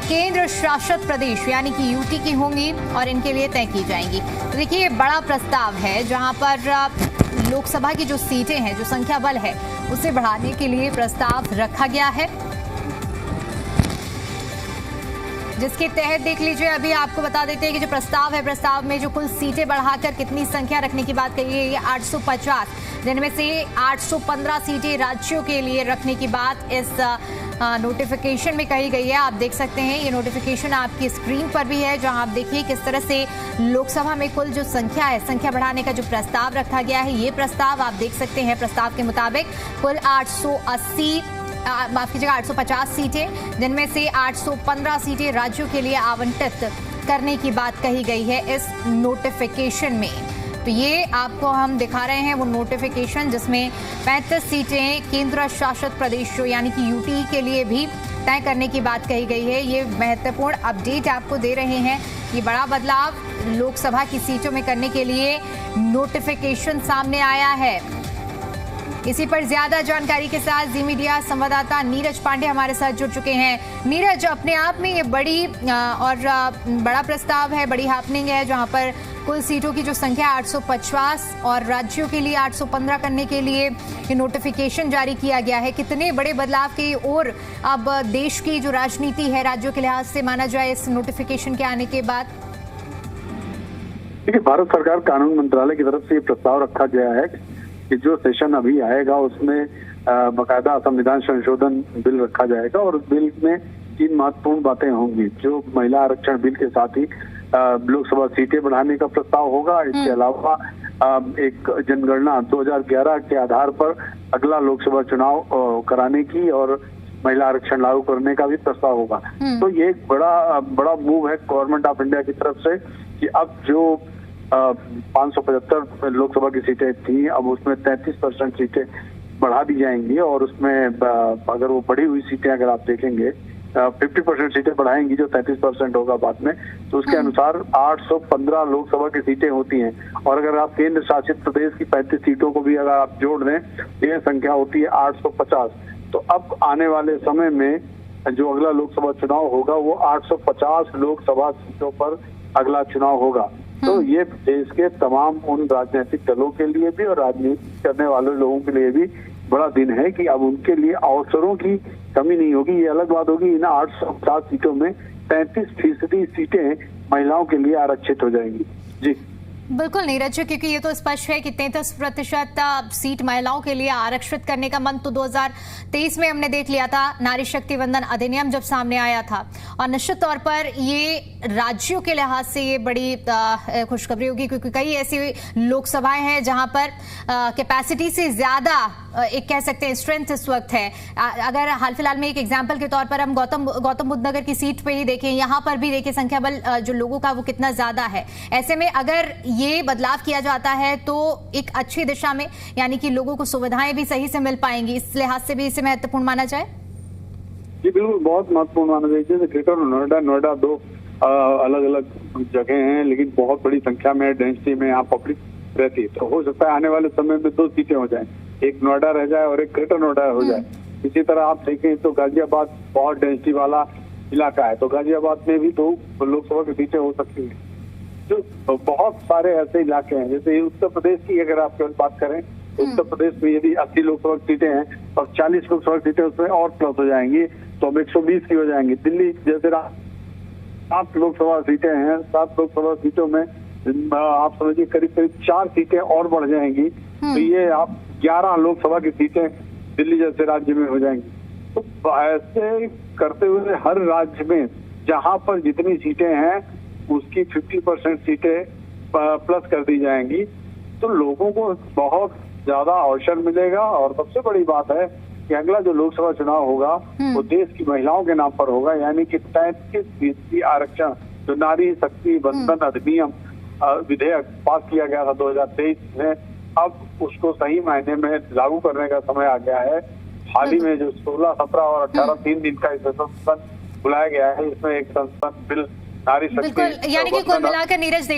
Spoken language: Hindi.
केंद्र शासित प्रदेश यानी कि यूटी की होंगी और इनके लिए तय की जाएंगी। तो देखिए, ये बड़ा प्रस्ताव है जहां पर लोकसभा की जो सीटें हैं, जो संख्या बल है, उसे बढ़ाने के लिए प्रस्ताव रखा गया है, जिसके तहत देख लीजिए, अभी आपको बता देते हैं कि जो प्रस्ताव है, प्रस्ताव में जो कुल सीटें बढ़ाकर कितनी संख्या रखने की बात कही है, ये 850, जिनमें से 815 सीटें राज्यों के लिए रखने की बात इस नोटिफिकेशन में कही गई है। आप देख सकते हैं, ये नोटिफिकेशन आपकी स्क्रीन पर भी है, जहां आप देखिए किस तरह से लोकसभा में कुल जो संख्या है, संख्या बढ़ाने का जो प्रस्ताव रखा गया है, ये प्रस्ताव आप देख सकते हैं। प्रस्ताव के मुताबिक कुल 850 सीटें, जिनमें से 815 सीटें राज्यों के लिए आवंटित करने की बात कही गई है इस नोटिफिकेशन में। तो ये आपको हम दिखा रहे हैं वो नोटिफिकेशन, जिसमें 35 सीटें केंद्र शासित प्रदेशों यानी कि यूटी के लिए भी तय करने की बात कही गई है। ये महत्वपूर्ण अपडेट आपको दे रहे हैं। ये बड़ा बदलाव लोकसभा की सीटों में करने के लिए नोटिफिकेशन सामने आया है। इसी पर ज्यादा जानकारी के साथ जी मीडिया संवाददाता नीरज पांडे हमारे साथ जुड़ चुके हैं। नीरज, अपने आप में ये बड़ी और बड़ा प्रस्ताव है, बड़ी हैपनिंग है, जहां पर कुल सीटों की जो संख्या 850 और राज्यों के लिए 815 करने के लिए ये नोटिफिकेशन जारी किया गया है। कितने बड़े बदलाव की ओर अब देश की जो राजनीति है राज्यों के लिहाज से माना जाए इस नोटिफिकेशन के आने के बाद? देखिए, भारत सरकार कानून मंत्रालय की तरफ से ये प्रस्ताव रखा गया है कि जो सेशन अभी आएगा उसमें बाकायदा संविधान संशोधन बिल रखा जाएगा और उस बिल में 3 महत्वपूर्ण बातें होंगी। जो महिला आरक्षण बिल के साथ ही लोकसभा सीटें बढ़ाने का प्रस्ताव होगा। इसके अलावा एक जनगणना 2011 के आधार पर अगला लोकसभा चुनाव कराने की और महिला आरक्षण लागू करने का भी प्रस्ताव होगा। तो ये एक बड़ा मूव है गवर्नमेंट ऑफ इंडिया की तरफ से कि अब जो 575 लोकसभा की सीटें थी, अब उसमें 33% सीटें बढ़ा दी जाएंगी और उसमें अगर वो बढ़ी हुई सीटें अगर आप देखेंगे 50% सीटें बढ़ाएंगी, जो 33% होगा बाद में, तो उसके अनुसार 815 लोकसभा की सीटें होती हैं। और अगर आप केंद्र शासित प्रदेश की 35 सीटों को भी अगर आप जोड़ दें, ये संख्या होती है 850। तो अब आने वाले समय में जो अगला लोकसभा चुनाव होगा वो 850 लोकसभा सीटों पर अगला चुनाव होगा। तो ये देश के तमाम उन राजनीतिक दलों के लिए भी और राजनीति करने वाले लोगों के लिए भी बड़ा दिन है कि अब उनके लिए अवसरों की कमी नहीं होगी। ये अलग बात होगी, इन 850 सीटों में 33% सीटें महिलाओं के लिए आरक्षित हो जाएंगी। जी बिल्कुल नीरज, क्योंकि ये तो स्पष्ट है कि 33% सीट महिलाओं के लिए आरक्षित करने का मन तो 2023 में हमने देख लिया था, नारी शक्ति वंदन अधिनियम जब सामने आया था। और निश्चित तौर पर ये राज्यों के लिहाज से ये बड़ी खुशखबरी होगी, क्योंकि कई ऐसी लोकसभाएं हैं जहां पर कैपेसिटी से ज्यादा एक कह सकते हैं स्ट्रेंथ इस वक्त है। अगर हाल फिलहाल में एक एग्जाम्पल के तौर पर हम गौतम बुद्ध नगर की सीट पे ही देखें, यहाँ पर भी देखिए संख्या बल जो लोगों का वो कितना ज्यादा है। ऐसे में अगर ये बदलाव किया जाता है तो एक अच्छी दिशा में, यानी कि लोगों को सुविधाएं भी सही से मिल पाएंगी, इस लिहाज से भी इसे महत्वपूर्ण माना जाए। जी बिल्कुल, बहुत महत्वपूर्ण माना जाए। जैसे ग्रेटर नोएडा 2 अलग अलग जगह हैं, लेकिन बहुत बड़ी संख्या में डेंसिटी में यहाँ पब्लिक रहती है। तो हो सकता है आने वाले समय में 2 सीटें हो जाएं, एक नोएडा रह जाए और एक ग्रेटर नोएडा हो जाए। इसी तरह आप देखें तो गाजियाबाद बहुत डेंसिटी वाला इलाका है, तो गाजियाबाद में भी 2 लोकसभा की सीटें हो सकती हैं। जो बहुत सारे ऐसे इलाके हैं, जैसे उत्तर प्रदेश की अगर आप बात करें, उत्तर प्रदेश में यदि 80 लोकसभा सीटें हैं और 40 लोकसभा सीटें उसमें और प्लस हो जाएंगी, तो अब 120 की हो जाएंगी। दिल्ली जैसे 7 लोकसभा सीटें हैं, 7 लोकसभा सीटों में आप समझिए करीब 4 सीटें और बढ़ जाएंगी। तो ये आप 11 लोकसभा की सीटें दिल्ली जैसे राज्य में हो जाएंगी। तो ऐसे करते हुए हर राज्य में जहां पर जितनी सीटें हैं उसकी 50% सीटें प्लस कर दी जाएंगी। तो लोगों को बहुत ज्यादा अवसर मिलेगा और सबसे बड़ी बात है कि अगला जो लोकसभा चुनाव होगा वो देश की महिलाओं के नाम पर होगा, यानी कि 33% आरक्षण जो नारी शक्ति वंदन अधिनियम विधेयक पास किया गया था 2023 में, अब उसको सही मायने में लागू करने का समय आ गया है। हाल ही में जो 16, 17 और 18 3 दिन का संसद बुलाया गया है, इसमें एक संसद बिल नारी शक्ति, यानी कि कुल मिलाकर नीरज